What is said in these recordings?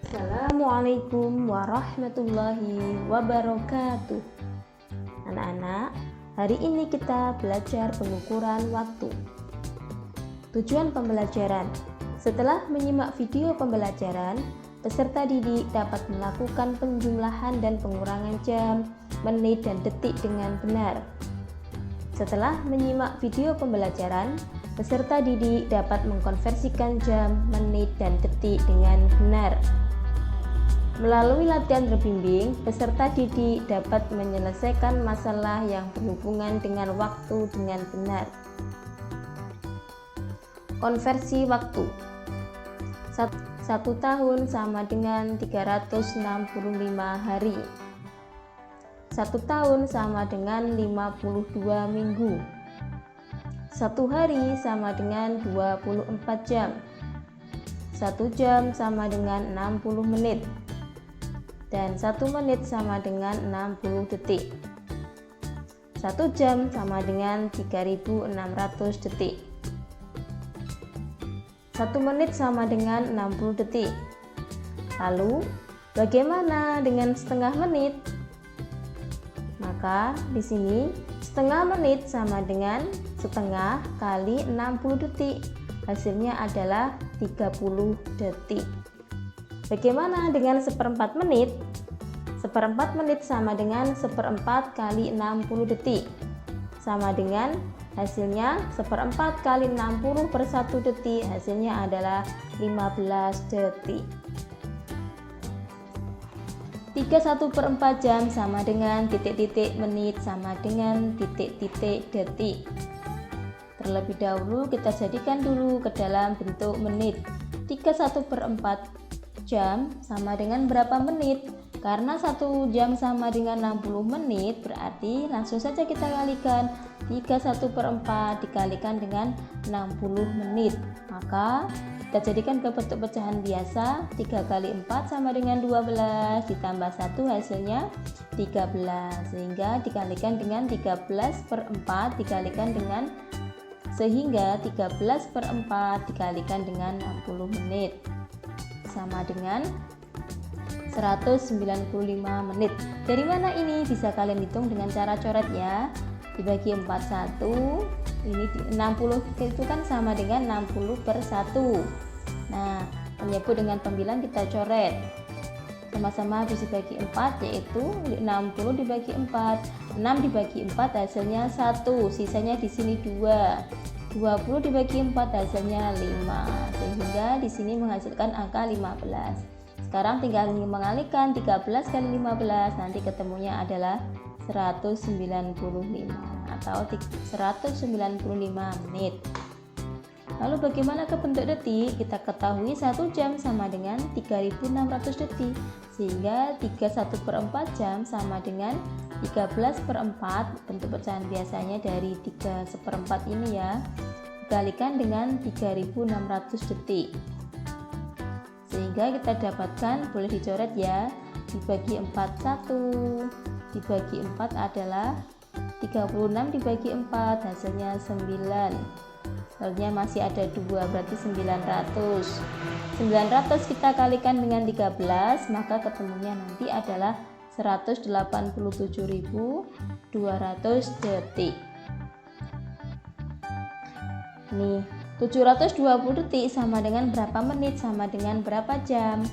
Assalamualaikum warahmatullahi wabarakatuh. Anak-anak, hari ini kita belajar pengukuran waktu. Tujuan pembelajaran: setelah menyimak video pembelajaran, peserta didik dapat melakukan penjumlahan dan pengurangan jam, menit, dan detik dengan benar. Setelah menyimak video pembelajaran, peserta didik dapat mengkonversikan jam, menit, dan detik dengan benar. Melalui latihan terbimbing, peserta didik dapat menyelesaikan masalah yang berhubungan dengan waktu dengan benar. Konversi waktu. 1 tahun sama dengan 365 hari. 1 tahun sama dengan 52 minggu. 1 hari sama dengan 24 jam. 1 jam sama dengan 60 menit. Dan 1 menit sama dengan 60 detik. 1 jam sama dengan 3600 detik. 1 menit sama dengan 60 detik. Lalu, bagaimana dengan setengah menit? Maka di sini setengah menit sama dengan setengah kali 60 detik. Hasilnya adalah 30 detik. Bagaimana dengan seperempat menit? Seperempat menit sama dengan seperempat kali 60 detik. Sama dengan hasilnya seperempat kali 60 per 1 detik. Hasilnya adalah 15 detik. 31/4 jam sama dengan titik-titik menit sama dengan titik-titik detik. Terlebih dahulu kita jadikan dulu ke dalam bentuk menit. 31/4 jam sama dengan berapa menit? Karena 1 jam sama dengan 60 menit, berarti langsung saja kita kalikan 31/4 dikalikan dengan 60 menit. Maka kita jadikan ke bentuk pecahan biasa. 3 kali 4 sama dengan 12, ditambah 1 hasilnya 13, sehingga dikalikan dengan 13/4 dikalikan dengan sehingga 13/4 dikalikan dengan 60 menit sama dengan 195 menit. Dari mana ini? Bisa kalian hitung dengan cara coret ya. Dibagi 41, ini 60 itu kan sama dengan 60 per 1. Nah, menyebut dengan pembilang kita coret. Sama-sama bisa dibagi 4, yaitu 60 dibagi 4. 6 dibagi 4 hasilnya 1, sisanya di sini 2. 20 dibagi 4 hasilnya 5, sehingga di sini menghasilkan angka 15. Sekarang tinggal mengalihkan 13 kali 15, nanti ketemunya adalah 195 atau 195 menit. Lalu bagaimana ke bentuk detik? Kita ketahui 1 jam sama dengan 3600 detik, sehingga 31/4 jam sama dengan 13/4, bentuk pecahan biasanya dari 3/4 ini ya, dikalikan dengan 3600 detik, sehingga kita dapatkan, boleh dicoret ya, dibagi 4 1, dibagi 4 adalah 36 dibagi 4 hasilnya 9, lalunya masih ada 2, berarti 900. 900 kita kalikan dengan 13, maka ketemunya nanti adalah 187.200 detik. Nih, 720 detik sama dengan berapa menit? Sama dengan berapa jam?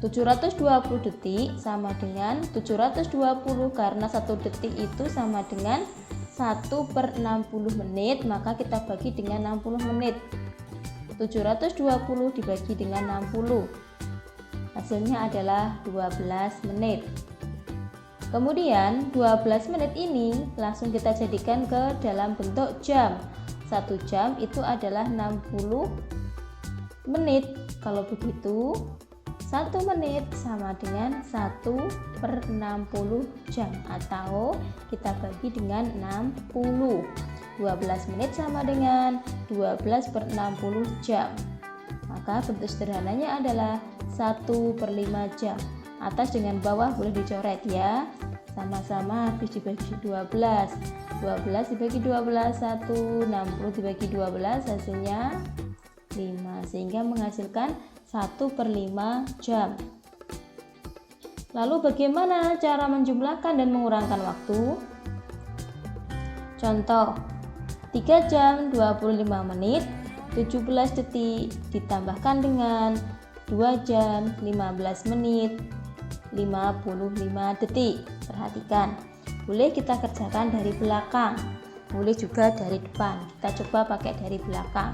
720 detik sama dengan 720, karena 1 detik itu sama dengan 1/60 menit, maka kita bagi dengan 60 menit. 720 dibagi dengan 60, hasilnya adalah 12 menit. Kemudian 12 menit ini langsung kita jadikan ke dalam bentuk jam. 1 jam itu adalah 60 menit. Kalau begitu 1 menit sama dengan 1/60 jam, atau kita bagi dengan 60. 12 menit sama dengan 12/60 jam. Maka bentuk sederhananya adalah 1/5 jam. Atas dengan bawah boleh dicoret ya. Sama-sama habis dibagi 12. 12 dibagi 12 1, 60 dibagi 12 hasilnya 5, sehingga menghasilkan 1/5 jam. Lalu bagaimana cara menjumlahkan dan mengurangkan waktu? Contoh, 3 jam 25 menit 17 detik ditambahkan dengan 2 jam 15 menit 55 detik. Perhatikan, boleh kita kerjakan dari belakang, boleh juga dari depan. Kita coba pakai dari belakang.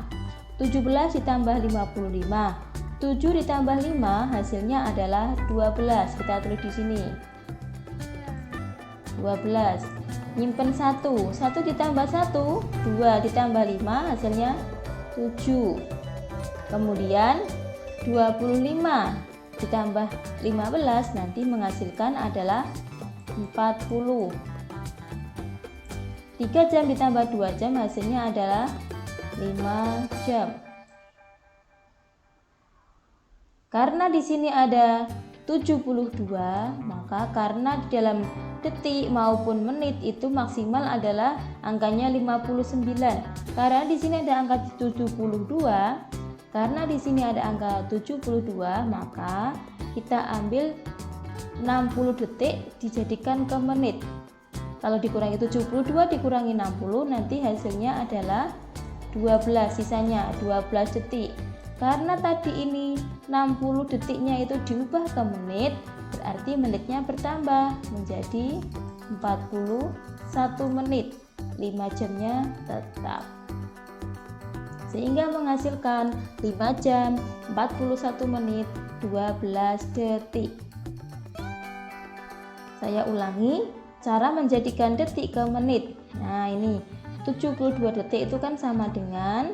17 ditambah 55, 7 ditambah 5 hasilnya adalah 12. Kita tulis di sini 12. Nyimpen 1 ditambah 1, 2 ditambah 5 hasilnya 7. Kemudian 25 ditambah 15 nanti menghasilkan adalah 40. 3 jam ditambah 2 jam hasilnya adalah 5 jam. Karena di sini ada 72, maka karena di dalam detik maupun menit itu maksimal adalah angkanya 59. Karena di sini ada angka 72, karena di sini ada angka 72, maka kita ambil 60 detik dijadikan ke menit. Kalau dikurangi 72 dikurangi 60 nanti hasilnya adalah 12, sisanya 12 detik. Karena tadi ini 60 detiknya itu diubah ke menit, berarti menitnya bertambah menjadi 41 menit. 5 jamnya tetap. Sehingga menghasilkan 5 jam 41 menit 12 detik. Saya ulangi cara menjadikan detik ke menit. Nah, ini 72 detik itu kan sama dengan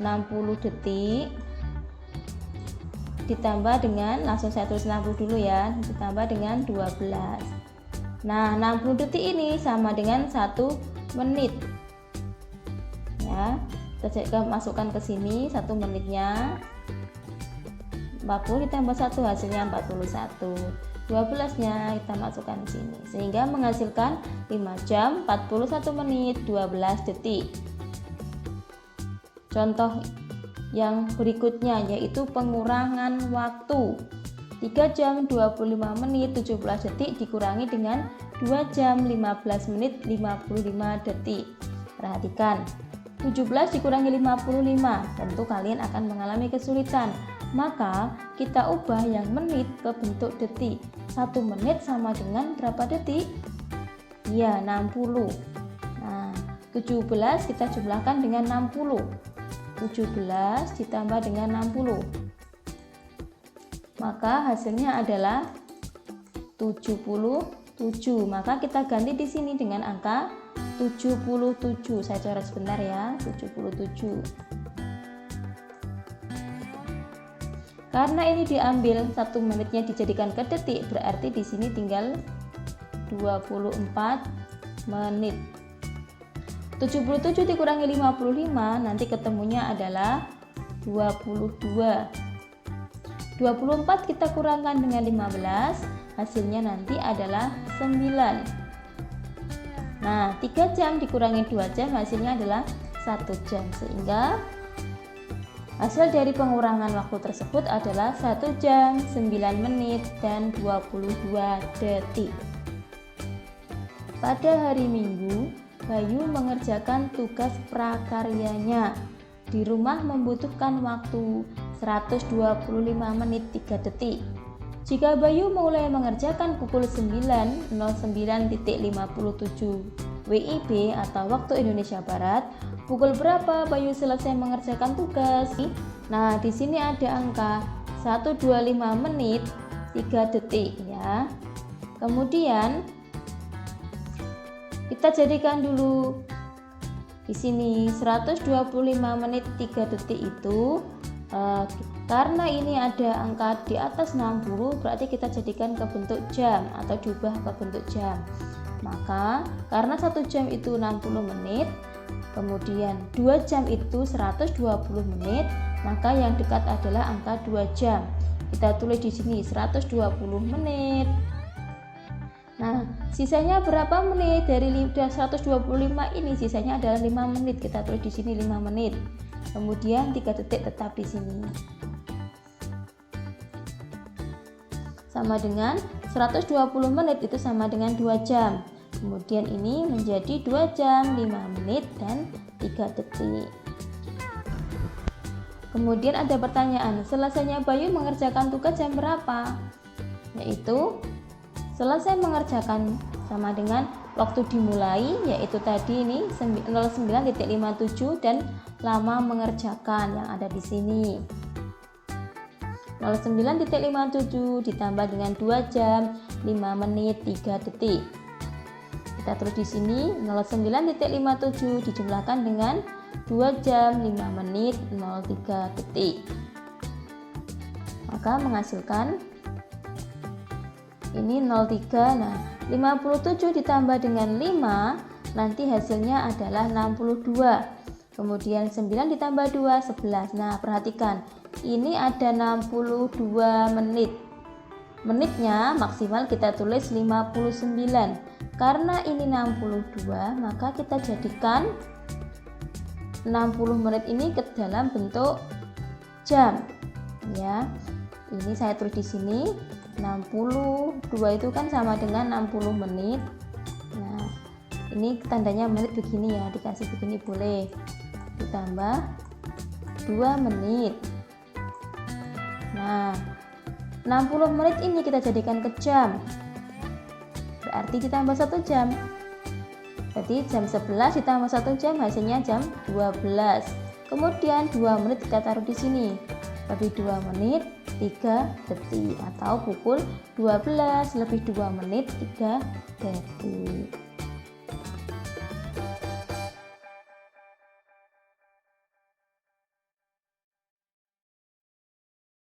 60 detik ditambah dengan, langsung saya tulis 60 dulu ya, ditambah dengan 12. Nah, 60 detik ini sama dengan 1 menit. Ya, kita masukkan ke sini 1 menitnya. 40 ditambah 1 hasilnya 41. 12-nya kita masukkan di sini sehingga menghasilkan 5 jam 41 menit 12 detik. Contoh yang berikutnya yaitu pengurangan waktu. 3 jam 25 menit 17 detik dikurangi dengan 2 jam 15 menit 55 detik. Perhatikan, 17 dikurangi 55, tentu kalian akan mengalami kesulitan. Maka kita ubah yang menit ke bentuk detik. 1 menit sama dengan berapa detik? Ya, 60. Nah, 17 kita jumlahkan dengan 60. 17 ditambah dengan 60. Maka hasilnya adalah 77. Maka kita ganti di sini dengan angka 77. Saya coret sebentar ya, 77. Karena ini diambil 1 menitnya dijadikan ke detik, berarti di sini tinggal 24 menit. 77 dikurangi 55 nanti ketemunya adalah 22. 24 kita kurangkan dengan 15, hasilnya nanti adalah 9. Nah, 3 jam dikurangi 2 jam hasilnya adalah 1 jam, sehingga hasil dari pengurangan waktu tersebut adalah 1 jam 9 menit dan 22 detik. Pada hari Minggu, Bayu mengerjakan tugas prakaryanya. Di rumah membutuhkan waktu 125 menit 3 detik. Jika Bayu mulai mengerjakan pukul 9.09.57 WIB atau waktu Indonesia Barat, pukul berapa Bayu selesai mengerjakan tugas? Nah, di sini ada angka 125 menit 3 detik ya. Kemudian kita jadikan dulu di sini 125 menit 3 detik itu karena ini ada angka di atas 60, berarti kita jadikan ke bentuk jam atau diubah ke bentuk jam. Maka karena 1 jam itu 60 menit, kemudian 2 jam itu 120 menit, maka yang dekat adalah angka 2 jam. Kita tulis di sini 120 menit. Nah, sisanya berapa menit dari 125 ini? Sisanya adalah 5 menit. Kita tulis di sini 5 menit. Kemudian 3 detik tetap di sini. sama dengan 120 menit itu sama dengan 2 jam. Kemudian ini menjadi 2 jam 5 menit dan 3 detik. Kemudian ada pertanyaan, selesainya Bayu mengerjakan tugas jam berapa? Yaitu selesai mengerjakan sama dengan waktu dimulai, yaitu tadi ini 09.57 dan lama mengerjakan yang ada di sini. 09.57 ditambah dengan 2 jam 5 menit 3 detik. Kita tulis di sini 09.57 dijumlahkan dengan 2 jam 5 menit 03 detik. Maka menghasilkan ini 03. Nah, 57 ditambah dengan 5 nanti hasilnya adalah 62. Kemudian 9 ditambah 2 11. Nah, perhatikan. Ini ada 62 menit. Menitnya maksimal kita tulis 59. Karena ini 62, maka kita jadikan 60 menit ini ke dalam bentuk jam. Ya. Ini saya tulis di sini 62 itu kan sama dengan 60 menit. Nah, ini tandanya menit begini ya, dikasih begini boleh. Ditambah 2 menit. Nah, 60 menit ini kita jadikan ke jam. Berarti ditambah 1 jam. Jadi jam 11 ditambah 1 jam hasilnya jam 12. Kemudian 2 menit kita taruh di sini. Lebih 2 menit 3 detik atau pukul 12 lebih 2 menit 3 detik.